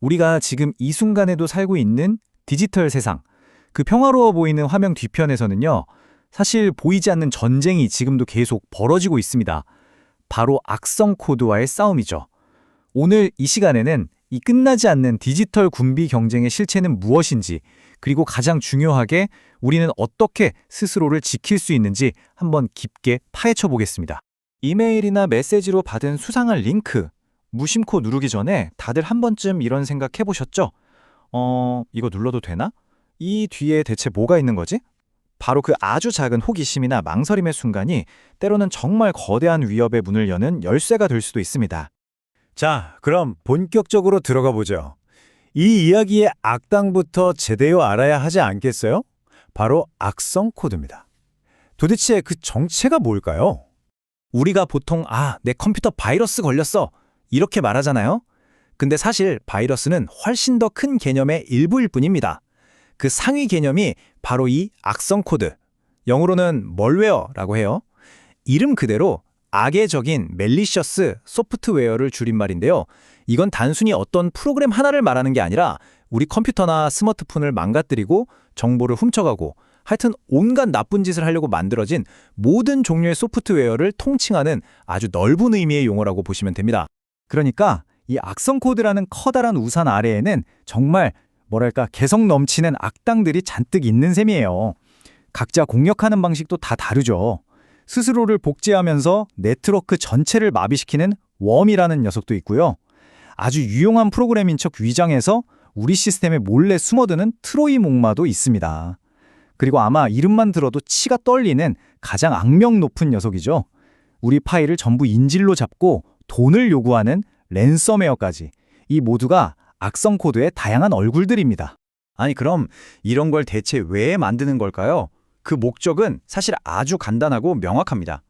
우리가 지금 이 순간에도 살고 있는 디지털 세상, 그 평화로워 보이는 화면 뒤편에서는요, 사실 보이지 않는 전쟁이 지금도 계속 벌어지고 있습니다. 바로 악성 코드와의 싸움이죠. 오늘 이 시간에는 이 끝나지 않는 디지털 군비 경쟁의 실체는 무엇인지, 그리고 가장 중요하게 우리는 어떻게 스스로를 지킬 수 있는지 한번 깊게 파헤쳐 보겠습니다. 이메일이나 메시지로 받은 수상한 링크, 무심코 누르기 전에 다들 한 번쯤 이런 생각 해보셨죠? 이거 눌러도 되나? 이 뒤에 대체 뭐가 있는 거지? 바로 그 아주 작은 호기심이나 망설임의 순간이 때로는 정말 거대한 위협의 문을 여는 열쇠가 될 수도 있습니다. 자, 그럼 본격적으로 들어가 보죠. 이 이야기의 악당부터 제대로 알아야 하지 않겠어요? 바로 악성 코드입니다. 도대체 그 정체가 뭘까요? 우리가 보통 내 컴퓨터 바이러스 걸렸어 이렇게 말하잖아요. 근데 사실 바이러스는 훨씬 더 큰 개념의 일부일 뿐입니다. 그 상위 개념이 바로 이 악성 코드, 영어로는 멀웨어라고 해요. 이름 그대로 악의 적인 malicious 소프트웨어를 줄임말인데요. 이건 단순히 어떤 프로그램 하나를 말하는 게 아니라 우리 컴퓨터나 스마트폰을 망가뜨리고 정보를 훔쳐가고 하여튼 온갖 나쁜 짓을 하려고 만들어진 모든 종류의 소프트웨어를 통칭하는 아주 넓은 의미의 용어라고 보시면 됩니다. 그러니까 이 악성 코드라는 커다란 우산 아래에는 정말 개성 넘치는 악당들이 잔뜩 있는 셈이에요. 각자 공격하는 방식도 다 다르죠. 스스로를 복제하면서 네트워크 전체를 마비시키는 웜이라는 녀석도 있고요. 아주 유용한 프로그램인 척 위장해서 우리 시스템에 몰래 숨어드는 트로이 목마도 있습니다. 그리고 아마 이름만 들어도 치가 떨리는 가장 악명 높은 녀석이죠. 우리 파일을 전부 인질로 잡고 돈을 요구하는 랜섬웨어까지, 이 모두가 악성 코드의 다양한 얼굴들입니다. 아니 그럼 이런 걸 대체 왜 만드는 걸까요? 그 목적은 사실 아주 간단하고 명확합니다.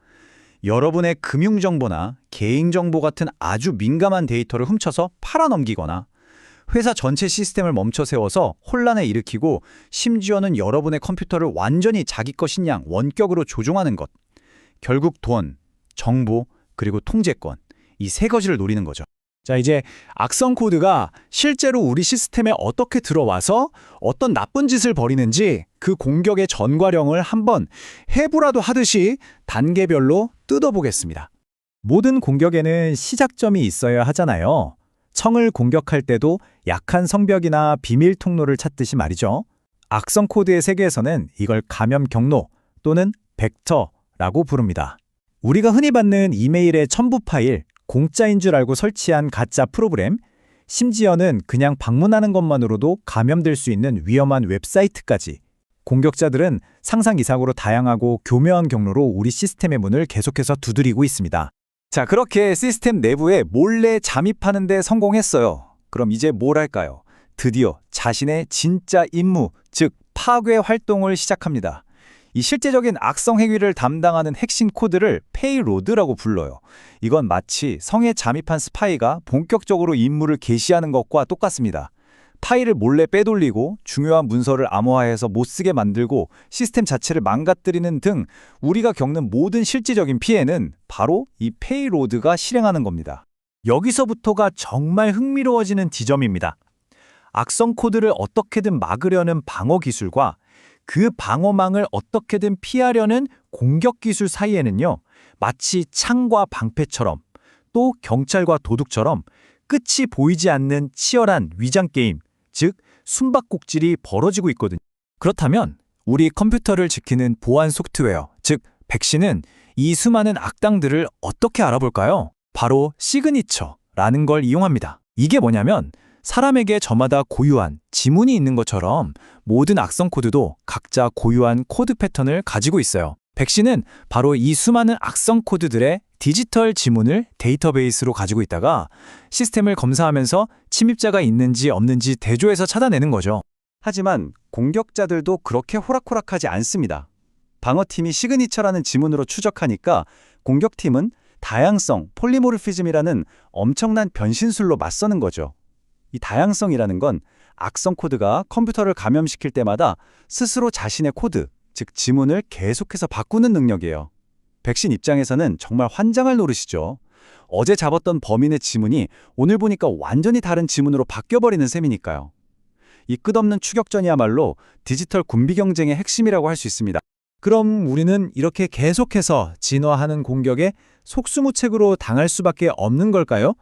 여러분의 금융정보나 개인정보 같은 아주 민감한 데이터를 훔쳐서 팔아넘기거나 회사 전체 시스템을 멈춰 세워서 혼란을 일으키고 심지어는 여러분의 컴퓨터를 완전히 자기 것인 양 원격으로 조종하는 것. 결국 돈, 정보, 그리고 통제권, 이 세 가지를 노리는 거죠. 자, 이제 악성 코드가 실제로 우리 시스템에 어떻게 들어와서 어떤 나쁜 짓을 벌이는지 그 공격의 전과령을 한번 해부라도 하듯이 단계별로 뜯어보겠습니다. 모든 공격에는 시작점이 있어야 하잖아요. 청을 공격할 때도 약한 성벽이나 비밀 통로를 찾듯이 말이죠. 악성 코드의 세계에서는 이걸 감염 경로 또는 벡터라고 부릅니다. 우리가 흔히 받는 이메일의 첨부 파일, 공짜인 줄 알고 설치한 가짜 프로그램, 심지어는 그냥 방문하는 것만으로도 감염될 수 있는 위험한 웹사이트까지, 공격자들은 상상 이상으로 다양하고 교묘한 경로로 우리 시스템의 문을 계속해서 두드리고 있습니다. 자, 그렇게 시스템 내부에 몰래 잠입하는 데 성공했어요. 그럼 이제 뭘 할까요? 드디어 자신의 진짜 임무, 즉 파괴 활동을 시작합니다. 이 실제적인 악성 행위를 담당하는 핵심 코드를 페이로드라고 불러요. 이건 마치 성에 잠입한 스파이가 본격적으로 임무를 개시하는 것과 똑같습니다. 파일을 몰래 빼돌리고 중요한 문서를 암호화해서 못쓰게 만들고 시스템 자체를 망가뜨리는 등 우리가 겪는 모든 실질적인 피해는 바로 이 페이로드가 실행하는 겁니다. 여기서부터가 정말 흥미로워지는 지점입니다. 악성 코드를 어떻게든 막으려는 방어 기술과 그 방어망을 어떻게든 피하려는 공격 기술 사이에는요, 마치 창과 방패처럼 또 경찰과 도둑처럼 끝이 보이지 않는 치열한 위장 게임, 즉 숨바꼭질이 벌어지고 있거든요. 그렇다면 우리 컴퓨터를 지키는 보안 소프트웨어, 즉 백신은 이 수많은 악당들을 어떻게 알아볼까요? 바로 시그니처라는 걸 이용합니다. 이게 뭐냐면 사람에게 저마다 고유한 지문이 있는 것처럼 모든 악성 코드도 각자 고유한 코드 패턴을 가지고 있어요. 백신은 바로 이 수많은 악성 코드들의 디지털 지문을 데이터베이스로 가지고 있다가 시스템을 검사하면서 침입자가 있는지 없는지 대조해서 찾아내는 거죠. 하지만 공격자들도 그렇게 호락호락하지 않습니다. 방어팀이 시그니처라는 지문으로 추적하니까 공격팀은 다양성, 폴리모르피즘이라는 엄청난 변신술로 맞서는 거죠. 이 다양성이라는 건 악성 코드가 컴퓨터를 감염시킬 때마다 스스로 자신의 코드, 즉 지문을 계속해서 바꾸는 능력이에요. 백신 입장에서는 정말 환장할 노릇이죠. 어제 잡았던 범인의 지문이 오늘 보니까 완전히 다른 지문으로 바뀌어버리는 셈이니까요. 이 끝없는 추격전이야말로 디지털 군비 경쟁의 핵심이라고 할 수 있습니다. 그럼 우리는 이렇게 계속해서 진화하는 공격에 속수무책으로 당할 수밖에 없는 걸까요?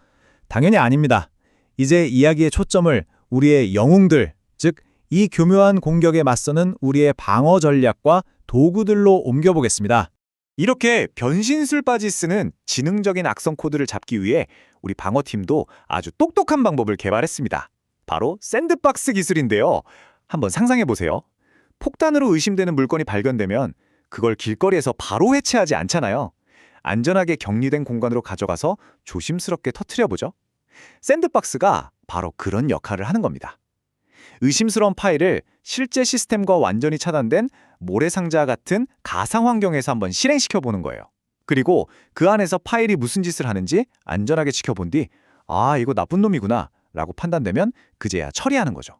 당연히 아닙니다. 이제 이야기의 초점을 우리의 영웅들, 즉 이 교묘한 공격에 맞서는 우리의 방어 전략과 도구들로 옮겨보겠습니다. 이렇게 변신술까지 쓰는 지능적인 악성 코드를 잡기 위해 우리 방어팀도 아주 똑똑한 방법을 개발했습니다. 바로 샌드박스 기술인데요. 한번 상상해 보세요. 폭탄으로 의심되는 물건이 발견되면 그걸 길거리에서 바로 해체하지 않잖아요. 안전하게 격리된 공간으로 가져가서 조심스럽게 터트려 보죠. 샌드박스가 바로 그런 역할을 하는 겁니다. 의심스러운 파일을 실제 시스템과 완전히 차단된 모래상자 같은 가상 환경에서 한번 실행시켜 보는 거예요. 그리고 그 안에서 파일이 무슨 짓을 하는지 안전하게 지켜본 뒤 아, 이거 나쁜 놈이구나 라고 판단되면 그제야 처리하는 거죠.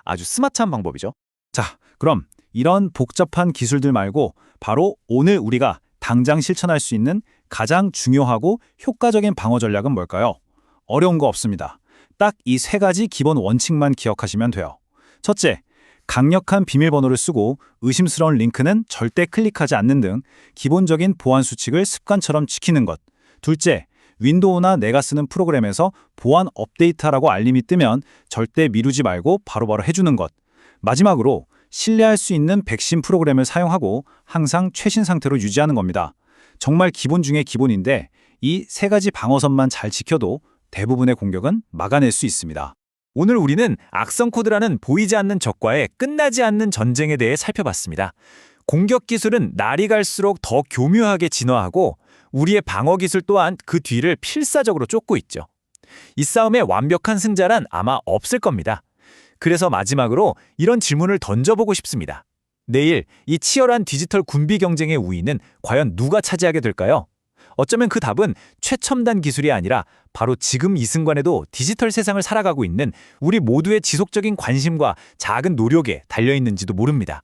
아주 스마트한 방법이죠. 자, 그럼 이런 복잡한 기술들 말고 바로 오늘 우리가 당장 실천할 수 있는 가장 중요하고 효과적인 방어 전략은 뭘까요? 어려운 거 없습니다. 딱 이 세 가지 기본 원칙만 기억하시면 돼요. 첫째, 강력한 비밀번호를 쓰고 의심스러운 링크는 절대 클릭하지 않는 등 기본적인 보안 수칙을 습관처럼 지키는 것. 둘째, 윈도우나 내가 쓰는 프로그램에서 보안 업데이트하라고 알림이 뜨면 절대 미루지 말고 바로바로 해주는 것. 마지막으로 신뢰할 수 있는 백신 프로그램을 사용하고 항상 최신 상태로 유지하는 겁니다. 정말 기본 중에 기본인데 이 세 가지 방어선만 잘 지켜도 대부분의 공격은 막아낼 수 있습니다. 오늘 우리는 악성 코드라는 보이지 않는 적과의 끝나지 않는 전쟁에 대해 살펴봤습니다. 공격 기술은 날이 갈수록 더 교묘하게 진화하고 우리의 방어 기술 또한 그 뒤를 필사적으로 쫓고 있죠. 이 싸움의 완벽한 승자란 아마 없을 겁니다. 그래서 마지막으로 이런 질문을 던져보고 싶습니다. 내일 이 치열한 디지털 군비 경쟁의 우위는 과연 누가 차지하게 될까요? 어쩌면 그 답은 최첨단 기술이 아니라 바로 지금 이 순간에도 디지털 세상을 살아가고 있는 우리 모두의 지속적인 관심과 작은 노력에 달려있는지도 모릅니다.